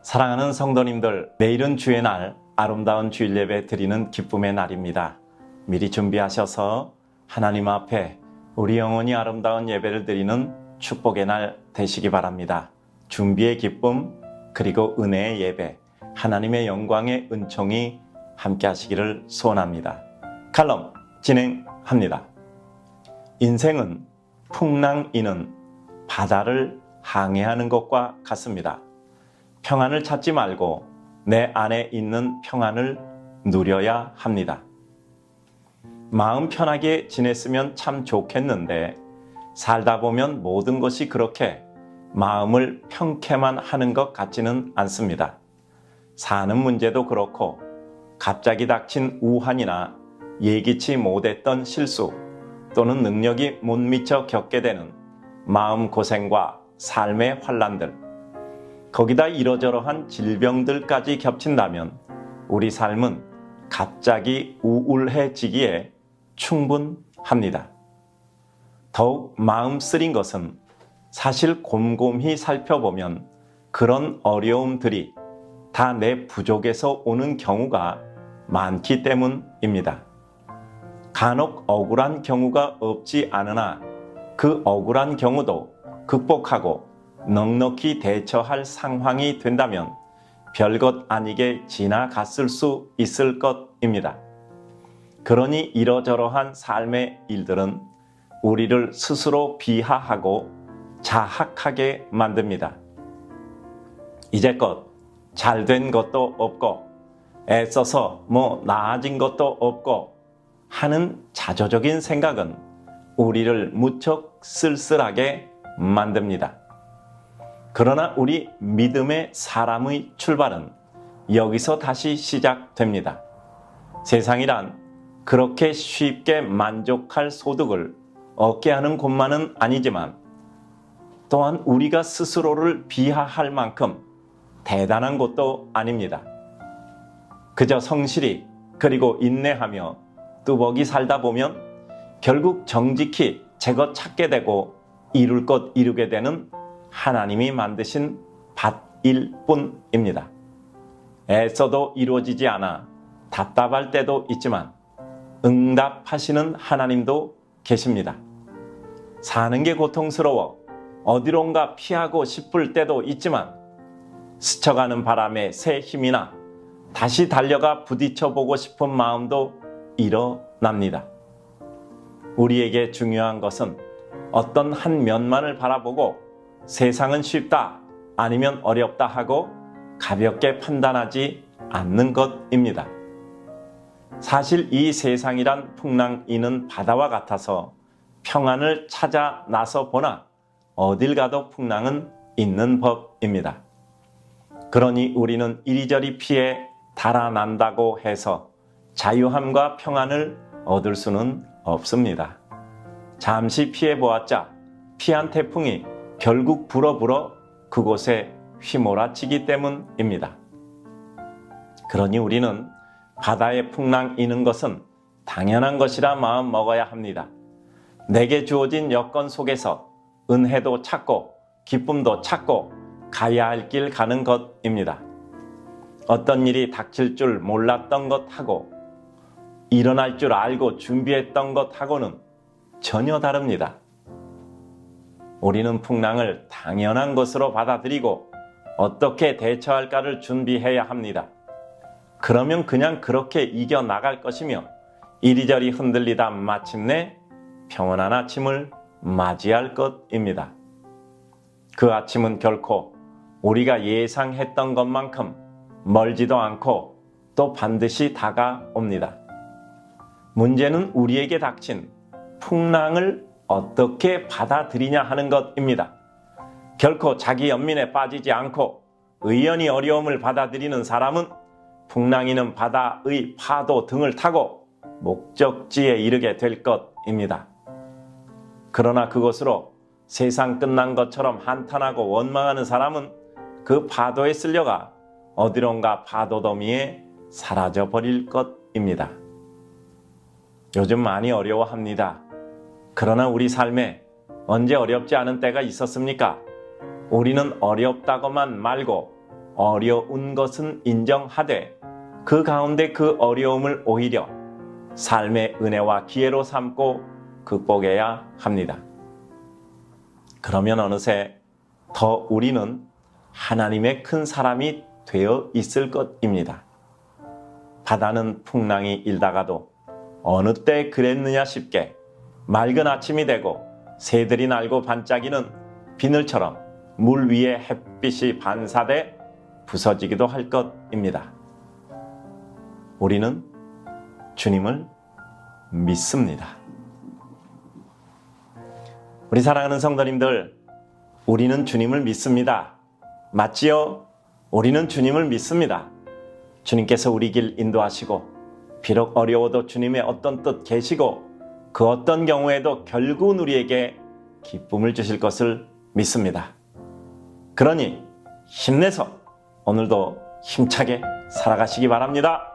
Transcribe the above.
사랑하는 성도님들, 내일은 주의 날, 아름다운 주일 예배 드리는 기쁨의 날입니다. 미리 준비하셔서 하나님 앞에 우리 영혼이 아름다운 예배를 드리는 축복의 날 되시기 바랍니다. 준비의 기쁨, 그리고 은혜의 예배, 하나님의 영광의 은총이 함께 하시기를 소원합니다. 칼럼 진행합니다. 인생은 풍랑이는 바다를 항해하는 것과 같습니다. 평안을 찾지 말고 내 안에 있는 평안을 누려야 합니다. 마음 편하게 지냈으면 참 좋겠는데 살다 보면 모든 것이 그렇게 마음을 편케만 하는 것 같지는 않습니다. 사는 문제도 그렇고 갑자기 닥친 우환이나 예기치 못했던 실수 또는 능력이 못 미쳐 겪게 되는 마음고생과 삶의 환란들, 거기다 이러저러한 질병들까지 겹친다면 우리 삶은 갑자기 우울해지기에 충분합니다. 더욱 마음 쓰린 것은 사실 곰곰이 살펴보면 그런 어려움들이 다 내 부족에서 오는 경우가 많기 때문입니다. 간혹 억울한 경우가 없지 않으나 그 억울한 경우도 극복하고 넉넉히 대처할 상황이 된다면 별것 아니게 지나갔을 수 있을 것입니다. 그러니 이러저러한 삶의 일들은 우리를 스스로 비하하고 자학하게 만듭니다. 이제껏 잘된 것도 없고 애써서 나아진 것도 없고 하는 자조적인 생각은 우리를 무척 쓸쓸하게 만듭니다. 그러나 우리 믿음의 사람의 출발은 여기서 다시 시작됩니다. 세상이란 그렇게 쉽게 만족할 소득을 얻게 하는 곳만은 아니지만 또한 우리가 스스로를 비하할 만큼 대단한 곳도 아닙니다. 그저 성실히 그리고 인내하며 뚜벅이 살다 보면 결국 정직히 제것 찾게 되고 이룰 것 이루게 되는 하나님이 만드신 밭일 뿐입니다. 애써도 이루어지지 않아 답답할 때도 있지만 응답하시는 하나님도 계십니다. 사는 게 고통스러워 어디론가 피하고 싶을 때도 있지만 스쳐가는 바람에 새 힘이나 다시 달려가 부딪혀보고 싶은 마음도 일어납니다. 우리에게 중요한 것은 어떤 한 면만을 바라보고 세상은 쉽다 아니면 어렵다 하고 가볍게 판단하지 않는 것입니다. 사실 이 세상이란 풍랑이는 바다와 같아서 평안을 찾아 나서 보나 어딜 가도 풍랑은 있는 법입니다. 그러니 우리는 이리저리 피해 달아난다고 해서 자유함과 평안을 얻을 수는 없습니다. 잠시 피해보았자 피한 태풍이 결국 불어 그곳에 휘몰아치기 때문입니다. 그러니 우리는 바다에 풍랑이는 것은 당연한 것이라 마음 먹어야 합니다. 내게 주어진 여건 속에서 은혜도 찾고 기쁨도 찾고 가야 할 길 가는 것입니다. 어떤 일이 닥칠 줄 몰랐던 것하고 일어날 줄 알고 준비했던 것하고는 전혀 다릅니다. 우리는 풍랑을 당연한 것으로 받아들이고 어떻게 대처할까를 준비해야 합니다. 그러면 그냥 그렇게 이겨나갈 것이며 이리저리 흔들리다 마침내 평온한 아침을 맞이할 것입니다. 그 아침은 결코 우리가 예상했던 것만큼 멀지도 않고 또 반드시 다가옵니다. 문제는 우리에게 닥친 풍랑을 어떻게 받아들이냐 하는 것입니다. 결코 자기 연민에 빠지지 않고 의연히 어려움을 받아들이는 사람은 풍랑이는 바다의 파도 등을 타고 목적지에 이르게 될 것입니다. 그러나 그것으로 세상 끝난 것처럼 한탄하고 원망하는 사람은 그 파도에 쓸려가 어디론가 파도 더미에 사라져 버릴 것입니다. 요즘 많이 어려워합니다. 그러나 우리 삶에 언제 어렵지 않은 때가 있었습니까? 우리는 어렵다고만 말고 어려운 것은 인정하되 그 가운데 그 어려움을 오히려 삶의 은혜와 기회로 삼고 극복해야 합니다. 그러면 어느새 더 우리는 하나님의 큰 사람이 되어 있을 것입니다. 바다는 풍랑이 일다가도 어느 때 그랬느냐 싶게 맑은 아침이 되고 새들이 날고 반짝이는 비늘처럼 물 위에 햇빛이 반사돼 부서지기도 할 것입니다. 우리는 주님을 믿습니다. 우리 사랑하는 성도님들, 우리는 주님을 믿습니다. 맞지요? 우리는 주님을 믿습니다. 주님께서 우리 길 인도하시고 비록 어려워도 주님의 어떤 뜻 계시고 그 어떤 경우에도 결국은 우리에게 기쁨을 주실 것을 믿습니다. 그러니 힘내서 오늘도 힘차게 살아가시기 바랍니다.